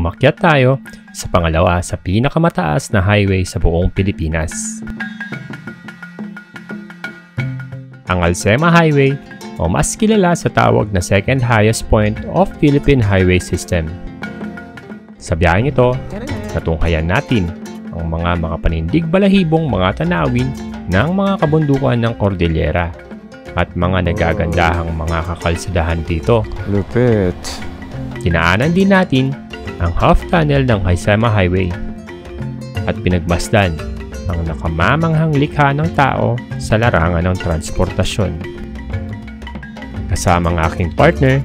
umakyat tayo sa pangalawa sa pinakamataas na highway sa buong Pilipinas. Ang Alsema Highway o mas kilala sa tawag na second highest point of Philippine Highway System. Sa biyaheng ito, natunghayan natin ang mga panindig balahibong mga tanawin ng mga kabundukan ng Cordillera at mga nagagandahang mga kakalsadahan dito. Lupit! Dinaanan din natin ang half tunnel ng Alsema Highway at pinagmasdan ang nakamamanghang likha ng tao sa larangan ng transportasyon. Kasama ang aking partner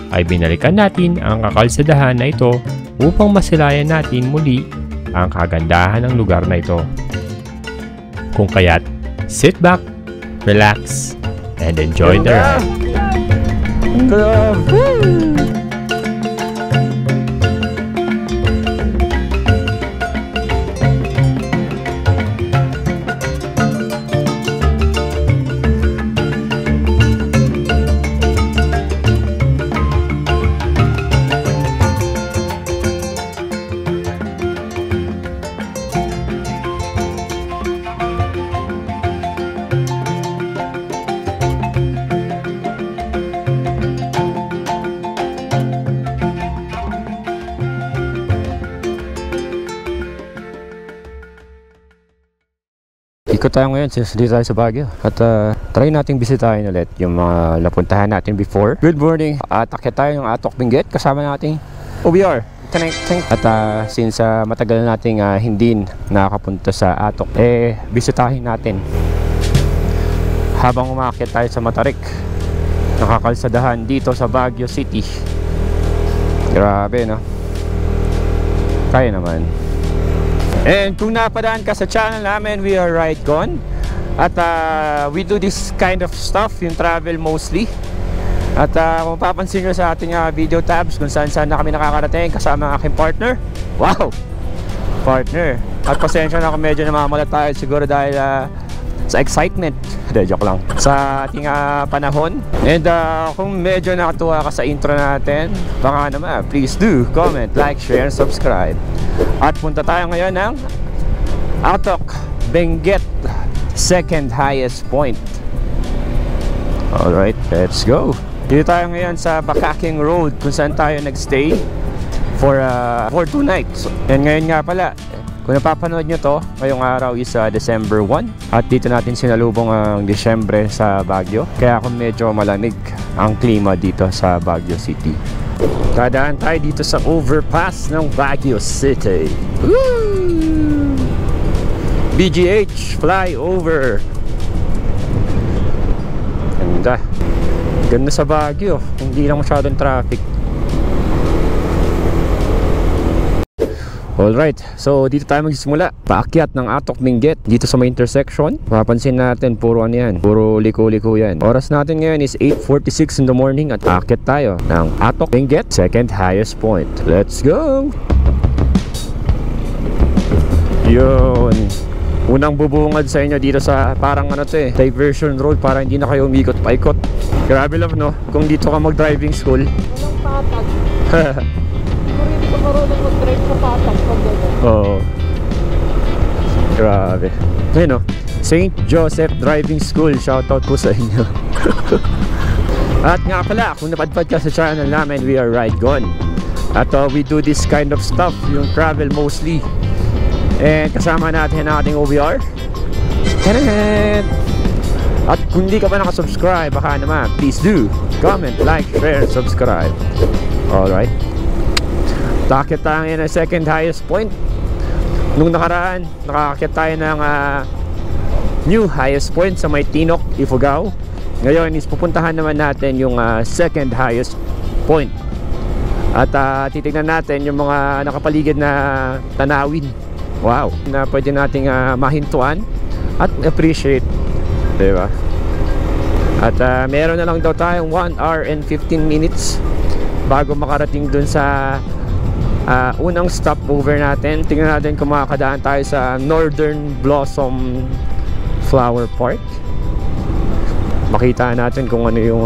ay binalikan natin ang kakalsadahan na ito upang masilayan natin muli ang kagandahan ng lugar na ito. Kung kaya't, sit back, relax, and enjoy the ride. Ikot tayo ngayon since dito tayo sa Baguio. At try nating bisitahin ulit yung mga napuntahan natin before. Good morning! Akyat tayo ng Atok Benguet. Kasama nating OBR. At since matagal nating hindi nakakapunta sa Atok, bisitahin natin. Habang umakyat tayo sa Matarik, nakakalsadahan dito sa Baguio City. Grabe, no? Kaya naman. And kung napadaan ka sa channel namin, we are Ride Gone. At we do this kind of stuff, yung travel mostly. At kung mapapansin nyo sa ating video tabs kung saan na kami nakakarating kasama ang aking partner. Wow! Partner. At pasensya na kung medyo namamalat tayo siguro dahil sa excitement. Joke lang. Sa ating panahon. And kung medyo nakatuwa ka sa intro natin, baka naman, please do comment, like, share, and subscribe. At punta tayo ngayon ng Atok Benguet, second highest point. Alright, let's go. Dito tayo ngayon sa Bakaking Road kung saan tayo nagstay for 2 nights. And ngayon nga pala, kung napapanood nyo to, ngayong araw is December 1. At dito natin sinalubong ang Disyembre sa Baguio. Kaya kung medyo malamig ang klima dito sa Baguio City. Dadaan tayo dito sa overpass ng Baguio City. Woo! BGH flyover. Ganda. Ganda sa Baguio. Hindi lang masyadong traffic. Alright, so dito tayo magsisimula. Paakyat ng Atok Benguet dito sa may intersection. Mapapansin natin, puro ano yan, puro liko-liko yan. Oras natin ngayon is 8:46 in the morning at aakyat tayo ng Atok Benguet, second highest point. Let's go! Yun. Unang bubungad sa inyo dito sa parang ano to diversion road para hindi na kayo umikot paikot. Grabe lang, no? Kung dito ka mag-driving school. Walang patag. Hindi ko marunong mag-drive sa patag. Oo. Grabe. Ayun, no? St. Joseph Driving School. Shoutout po sa inyo. At nga pala, kung napadpad ka sa channel namin, we are Ride Gone. At we do this kind of stuff, yung travel mostly. And kasama natin ang ating OBR. At kung hindi ka pa nakasubscribe, baka naman, please do comment, like, share, subscribe. Alright. Nakakit tayo ngayon ang second highest point. Nung nakaraan, nakakit tayo ng new highest point sa may Tinok, Ifugao. Ngayon is pupuntahan naman natin yung second highest point. At titignan natin yung mga nakapaligid na tanawin. Wow! Na pwede nating mahintuan at appreciate. Diba? At meron na lang daw tayong 1 hour and 15 minutes bago makarating dun sa unang stopover natin. Tingnan natin kung makakadaan tayo sa Northern Blossom Flower Park. Makita natin kung ano yung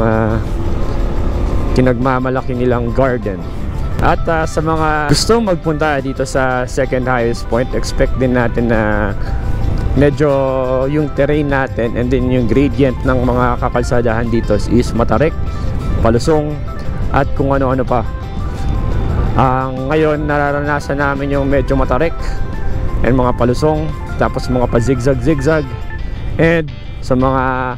kinagmamalaki nilang garden. At sa mga gustong magpunta dito sa second highest point, expect din natin na medyo yung terrain natin and then yung gradient ng mga kakalsadahan dito is matarik, palusong, at kung ano-ano pa. Ngayon nararanasan namin yung medyo matarik and mga palusong, tapos mga pa zigzag, and sa mga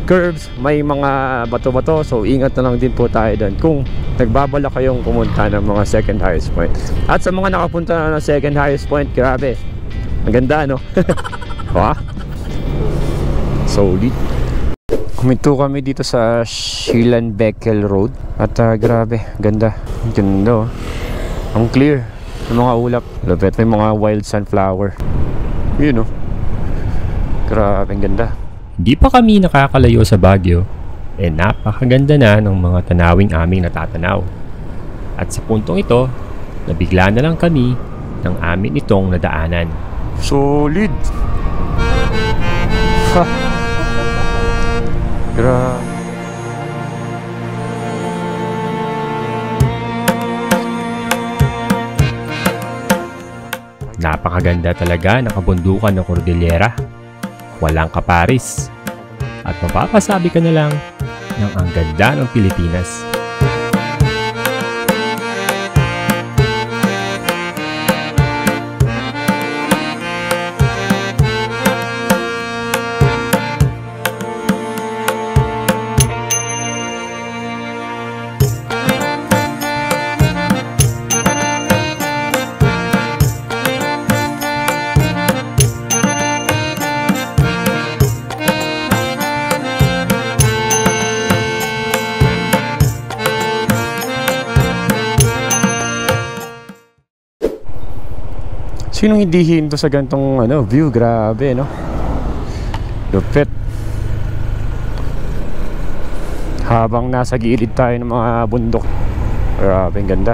curves may mga bato-bato, so ingat na lang din po tayo doon kung nagbabala kayong pumunta ng mga second highest point. At sa mga nakapunta na ng second highest point, grabe, ang ganda, no? Wow, solid. Kuminto kami dito sa Schillenbeckel Road at grabe, ganda, oh. Ang clear ng mga ulap, lapit, may mga wild sunflower, yun, oh. Grabe, ang ganda. Hindi pa kami nakakalayo sa Baguio, napakaganda na ng mga tanawing aming natatanaw. At sa puntong ito, nabigla na lang kami ng amin itong nadaanan. Solid. Ha. Grabe. Napakaganda talaga ng kabundukan ng Cordillera. Walang kaparis. At mapapasabi ka na lang ng ang ganda ng Pilipinas. Sinong hindi hinto sa gantong view? Grabe, no? Lupit. Habang nasa gilid tayo ng mga bundok. Grabe, ang ganda.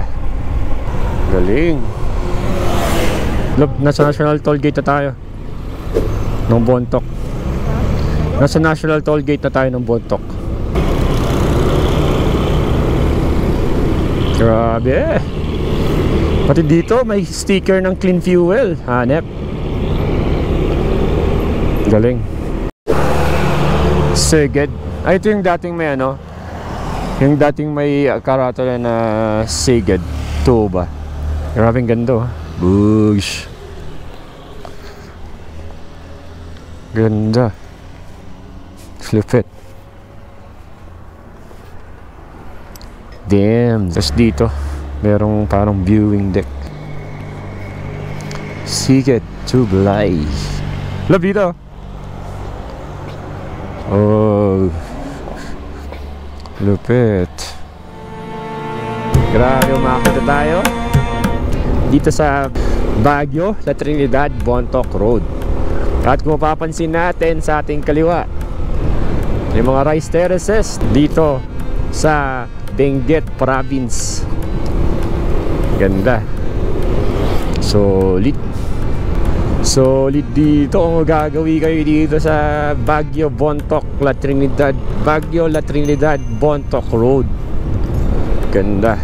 Galing. Look, nasa National Toll Gate na tayo ng Bontoc. Nasa National Toll Gate na tayo ng Bontoc. Grabe. Pati dito may sticker ng Clean Fuel. Hanep. Galing. Szeged. Ito yung dating may yung dating may karatula na Szeged Tuba. Grabing ganda, Bush. Ganda. Lupit. Damn. Tapos dito merong parang viewing deck. Szeged Tublai. Labida. Oh, lupit. Grabe, umakita tayo dito sa Baguio, La Trinidad, Bontoc Road. At kung mapapansin natin sa ating kaliwa, yung mga rice terraces dito sa Benguet Province. Ganda. Solid. Solid dito kung gagawin kayo dito sa Baguio, Bontoc, La Trinidad. Baguio, La Trinidad, Bontoc Road. Ganda.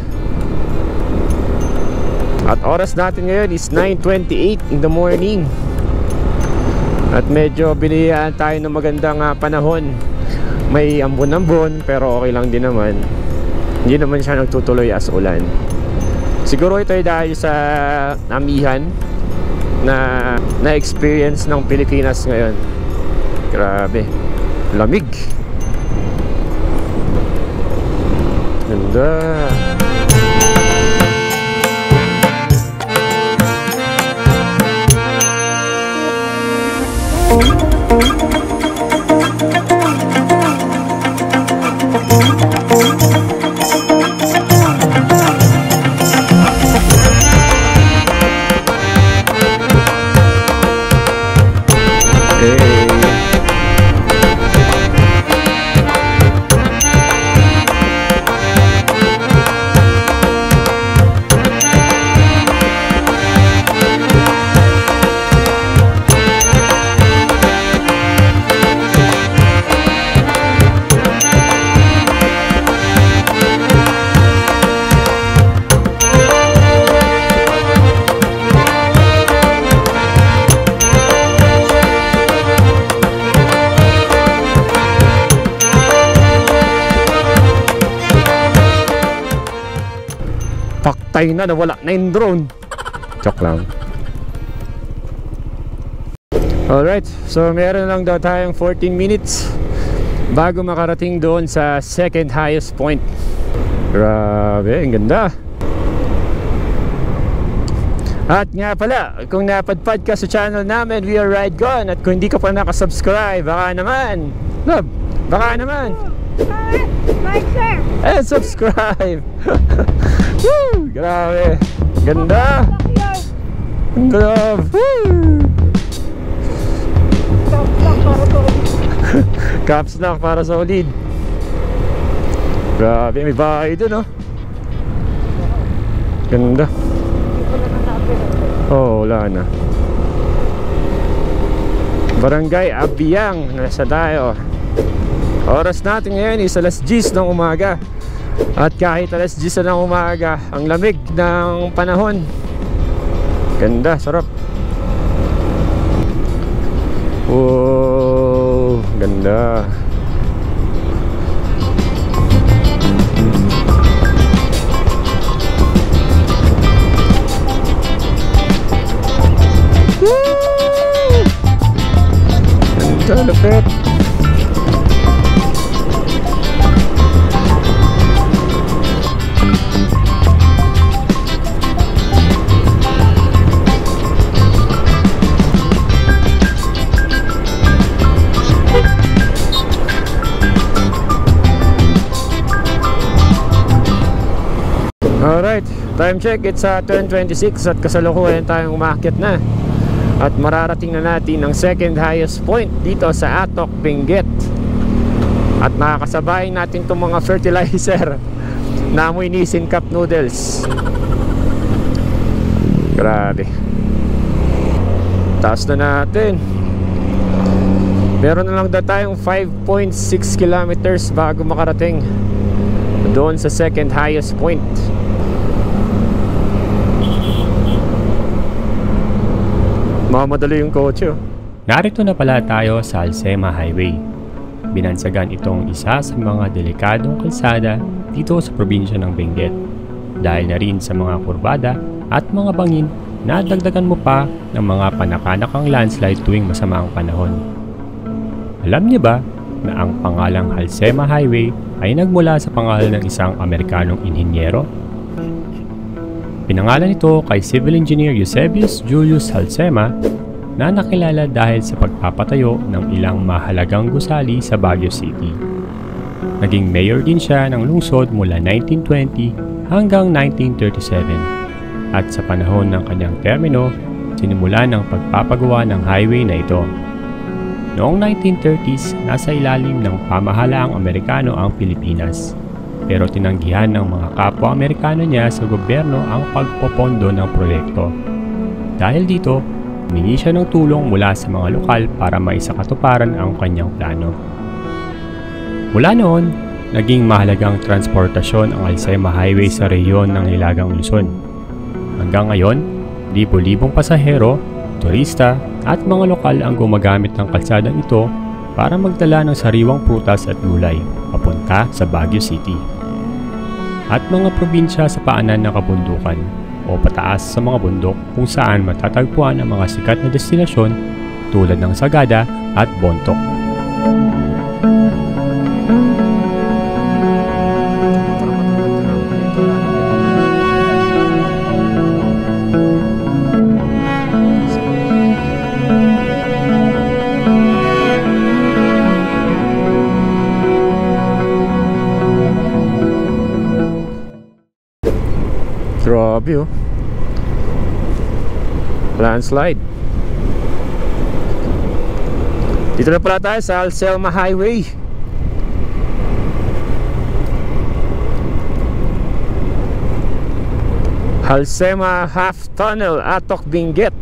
At oras natin ngayon is 9:28 in the morning. At medyo biniyaan tayo ng magandang panahon. May ambon-ambon pero okay lang din naman. Hindi naman siya nagtutuloy as ulan. Siguro ito ay dahil sa amihan na experience ng Pilipinas ngayon. Grabe, lamig. Ganda. Patay na, nawala na yung drone. Joke lang. Alright, so meron lang daw tayong 14 minutes bago makarating doon sa second highest point. Grabe, ang ganda. At nga pala, kung napadpad ka sa channel namin, We Are Ride Gone, at kung hindi ka pa nakasubscribe, baka naman, love, baka naman, like, share, and subscribe. Woo! Grabe, ganda. Love. Woo! Caps lock para solid. Grabe, may bahay dun, oh. Ganda. Oh, wala na. Barangay Abiyang, nasa tayo. Oras natin ngayon is alas 10 ng umaga. At kahit alas 10 ng umaga, ang lamig ng panahon. Ganda, sarap. Wow, ganda. Woo! Ganda, lapit. Alright, time check, it's 10:26 at kasalukuyan tayong umakyat na. At mararating na natin ang second highest point dito sa Atok, Benguet. At makakasabay natin itong mga fertilizer na amoy Nissin Cup noodles. Grabe. Taas na natin. Meron na lang daw tayong 5.6 kilometers bago makarating doon sa second highest point. Mamadali yung kotse, oh. Narito na pala tayo sa Alsema Highway. Binansagan itong isa sa mga delikadong kalsada dito sa probinsya ng Benguet. Dahil na rin sa mga kurbada at mga bangin na dagdagan mo pa ng mga panakanakang landslide tuwing masama ang panahon. Alam niyo ba na ang pangalang Alsema Highway ay nagmula sa pangalan ng isang Amerikanong inhinyero? Pinangalan ito kay Civil Engineer Eusebius Julius Alsema na nakilala dahil sa pagpapatayo ng ilang mahalagang gusali sa Baguio City. Naging mayor din siya ng lungsod mula 1920 hanggang 1937 at sa panahon ng kanyang termino, sinimulan ng pagpapagawa ng highway na ito. Noong 1930s, nasa ilalim ng pamahalaang Amerikano ang Pilipinas. Pero tinanggihan ng mga kapwa-Amerikano niya sa gobyerno ang pagpopondo ng proyekto. Dahil dito, humingi siya ng tulong mula sa mga lokal para maisakatuparan ang kanyang plano. Mula noon, naging mahalagang transportasyon ang Alsema Highway sa rehiyon ng Hilagang Luzon. Hanggang ngayon, libo-libong pasahero, turista at mga lokal ang gumagamit ng kalsadang ito para magdala ng sariwang prutas at gulay papunta sa Baguio City. At mga probinsya sa paanan ng kabundukan o pataas sa mga bundok kung saan matatagpuan ang mga sikat na destinasyon tulad ng Sagada at Bontoc. Grabe, oh. Landslide. Dito na pala tayo sa Alsema Highway. Alsema Half Tunnel, Atok, Benguet.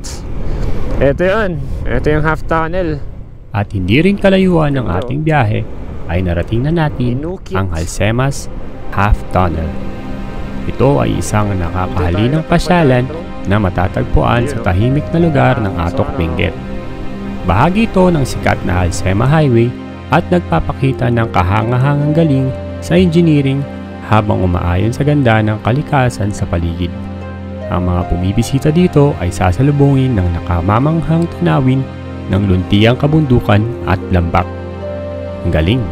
Ito yun. Ito yung half tunnel. At hindi rin kalayuan ng ating biyahe ay narating na natin ang Alsema's Half Tunnel. Ito ay isang nakakahalinang pasyalan na matatagpuan sa tahimik na lugar ng Atok, Benguet. Bahagi ito ng sikat na Alsema Highway at nagpapakita ng kahangahangang galing sa engineering habang umaayon sa ganda ng kalikasan sa paligid. Ang mga bumibisita dito ay sasalubungin ng nakamamanghang tanawin ng luntiang kabundukan at lambak. Ang galing!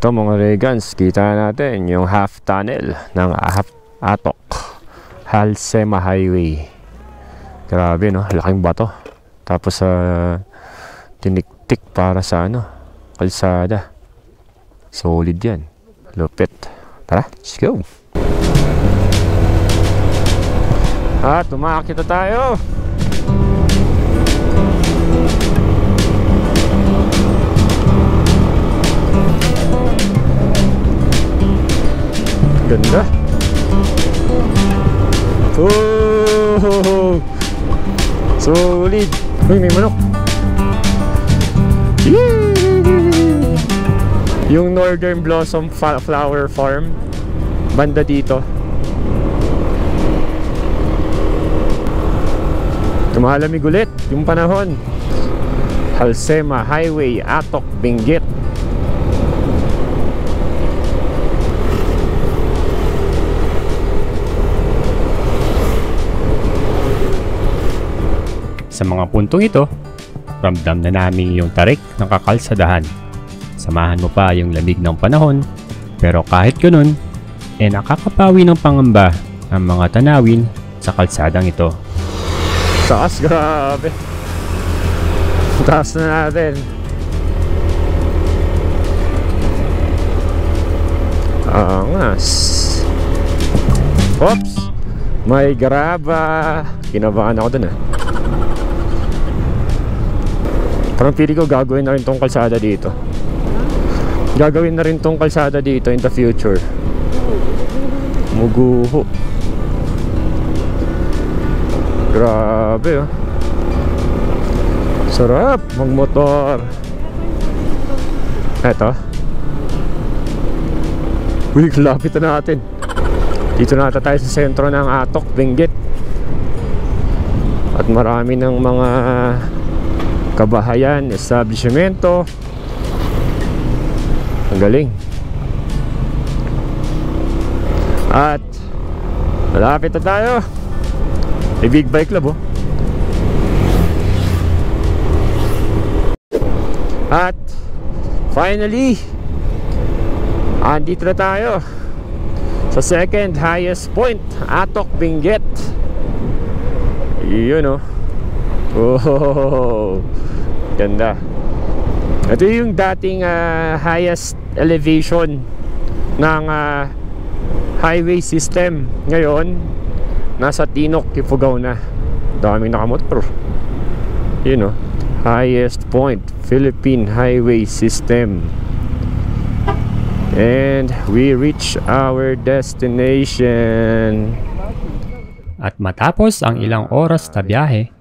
Ito mga Regans, kita natin yung half tunnel ng Atok Halsema Highway. Grabe no, laking bato. Tapos tiniktik para sa kalsada. Solid yan. Lupit. Tara, let's go. At umakit na tayo. Ganda. Oh, solid. Uy, may manok. Yee! Yung Northern Blossom Flower Farm, banda dito. Tumalamig ulit yung panahon. Halsema Highway, Atok, Benguet. Sa mga puntong ito, ramdam na namin yung tarik ng kakalsadahan. Samahan mo pa yung lamig ng panahon, pero kahit ganun, nakakapawi ng pangamba ang mga tanawin sa kalsadang ito. Taas, grabe. Taas na natin. Angas. Oops. May graba. Kinabahan ako dun Parang pili ko gagawin na rin tong kalsada dito. Gagawin na rin tong kalsada dito in the future. Muguho. Grabe Sarap magmotor. Eto. Uy, lapit na natin. Dito na tayo sa sentro ng Atok, Benguet. At marami ng mga kabahayan, establishmento. Ang galing. At malapit na tayo. May big bike club At finally, andito na tayo sa second highest point, Atok, Benguet. Yun Oh, ganda. Ito yung dating highest elevation ng highway system. Ngayon, nasa Tinok, Ifugao na. Daming nakamotor. Yun highest point, Philippine Highway System. And we reach our destination. At matapos ang ilang oras na biyahe,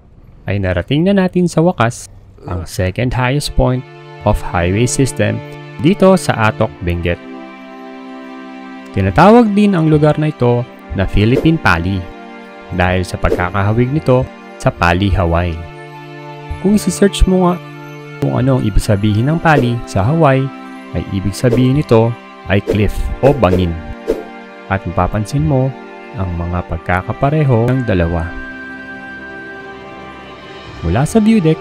ay narating na natin sa wakas ang second highest point of highway system dito sa Atok, Benguet. Tinatawag din ang lugar na ito na Philippine Pali dahil sa pagkakahawig nito sa Pali, Hawaii. Kung isi-search mo nga kung ano ang ibig sabihin ng Pali sa Hawaii, ay ibig sabihin nito ay cliff o bangin. At mapapansin mo ang mga pagkakapareho ng dalawa. Mula sa view deck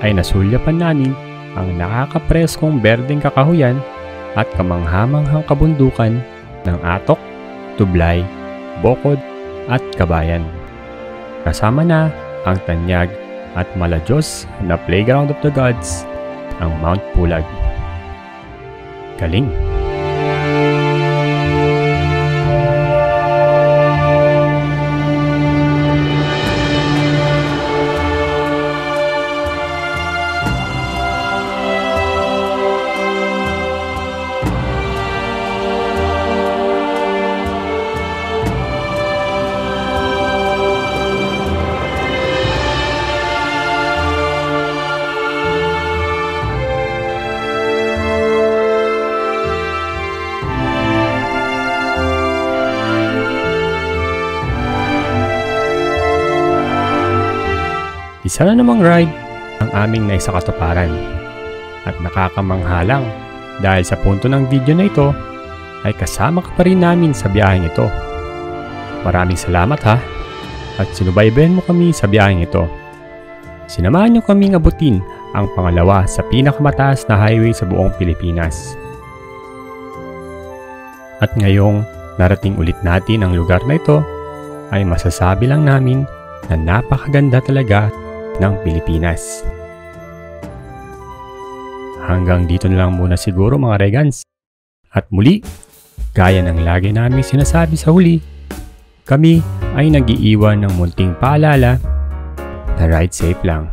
ay nasulyapan namin ang nakakapreskong berdeng kakahuyan at kamanghamanghang kabundukan ng Atok, Tublay, Bokod at Kabayan. Kasama na ang tanyag at maladyos na playground of the gods, ang Mount Pulag. Galing! Isa na namang ride ang aming naisakatuparan. At nakakamanghalang dahil sa punto ng video na ito ay kasama ka pa rin namin sa biyaheng ito. Maraming salamat ha at sinubaybayan mo kami sa biyaheng ito. Sinamahan niyo kaming abutin ang pangalawa sa pinakamataas na highway sa buong Pilipinas. At ngayong narating ulit natin ang lugar na ito ay masasabi lang namin na napakaganda talaga ng Pilipinas. Hanggang dito na lang muna siguro mga Regans. At muli, gaya ng lagi namin sinasabi sa huli, kami ay nag-iiwan ng munting paalala na ride safe lang.